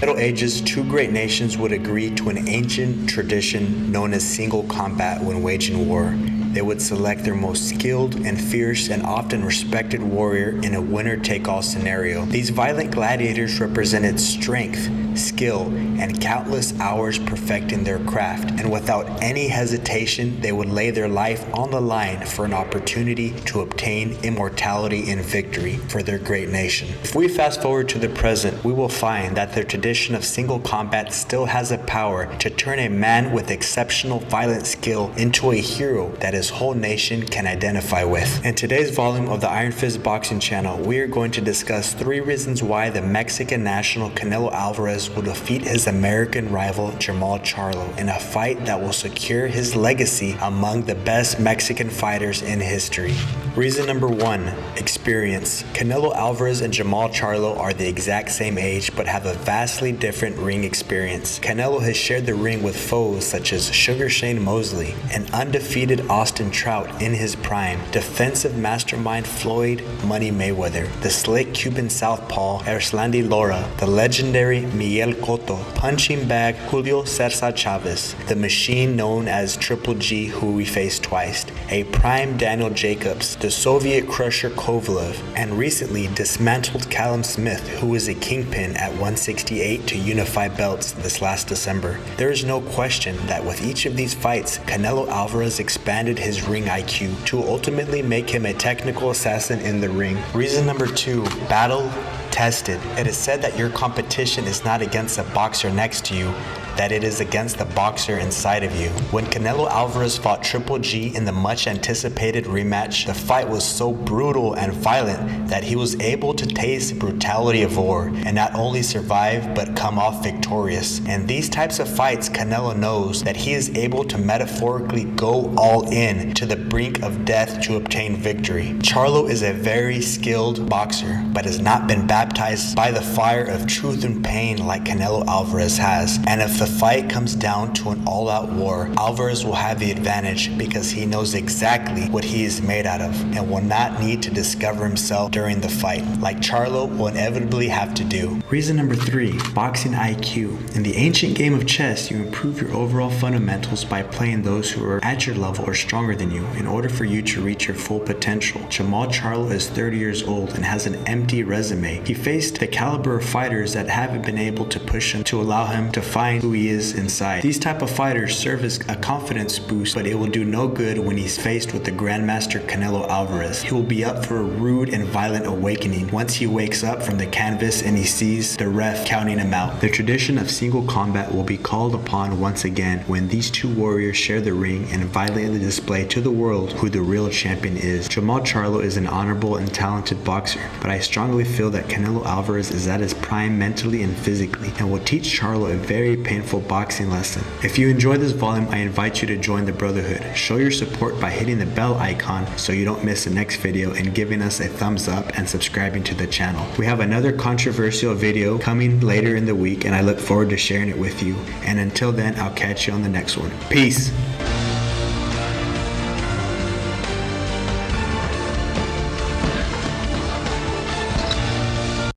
Middle Ages, two great nations would agree to an ancient tradition known as single combat when waging war. They would select their most skilled and fierce and often respected warrior in a winner-take-all scenario. These violent gladiators represented strength, skill, and countless hours perfecting their craft, and without any hesitation, they would lay their life on the line for an opportunity to obtain immortality and victory for their great nation. If we fast forward to the present, we will find that the tradition of single combat still has a power to turn a man with exceptional violent skill into a hero that his whole nation can identify with. In today's volume of the Iron Fist Boxing channel, we are going to discuss 3 reasons why the Mexican national Canelo Alvarez will defeat his American rival Charlo in a fight that will secure his legacy among the best Mexican fighters in history. Reason number 1, experience. Canelo Alvarez and Charlo are the exact same age but have a vastly different ring experience. Canelo has shared the ring with foes such as Sugar Shane Mosley, an undefeated Austin Trout in his prime, defensive mastermind Floyd Money Mayweather, the slick Cuban southpaw Erslandy Lara, the legendary Miguel Cotto, punching bag Julio Cesar Chavez, the machine known as Triple G who we faced twice, a prime Daniel Jacobs, the Soviet crusher Kovalev, and recently dismantled Callum Smith, who was a kingpin at 168 to unify belts this last December. There is no question that with each of these fights, Canelo Alvarez expanded his ring IQ to ultimately make him a technical assassin in the ring. Reason number 2, battle tested. It is said that your competition is not against a boxer next to you, that it is against the boxer inside of you. When Canelo Alvarez fought Triple G in the much anticipated rematch, the fight was so brutal and violent that he was able to taste the brutality of war and not only survive but come off victorious. In these types of fights, Canelo knows that he is able to metaphorically go all in to the brink of death to obtain victory. Charlo is a very skilled boxer but has not been baptized by the fire of truth and pain like Canelo Alvarez has, and if the fight comes down to an all-out war, Alvarez will have the advantage because he knows exactly what he is made out of and will not need to discover himself during the fight, like Charlo will inevitably have to do. Reason number 3, boxing IQ. In the ancient game of chess, you improve your overall fundamentals by playing those who are at your level or stronger than you in order for you to reach your full potential. Charlo is 30 years old and has an empty resume. He faced the caliber of fighters that haven't been able to push him to allow him to find who he is inside. These type of fighters serve as a confidence boost, but it will do no good when he's faced with the Grandmaster Canelo Alvarez. He will be up for a rude and violent awakening once he wakes up from the canvas and he sees the ref counting him out. The tradition of single combat will be called upon once again when these two warriors share the ring and violently display to the world who the real champion is. Charlo is an honorable and talented boxer, but I strongly feel that Canelo Alvarez is at his prime mentally and physically and will teach Charlo a very painful boxing lesson. If you enjoyed this volume, I invite you to join the Brotherhood. Show your support by hitting the bell icon so you don't miss the next video and giving us a thumbs up and subscribing to the channel. We have another controversial video coming later in the week and I look forward to sharing it with you. And until then, I'll catch you on the next one. Peace!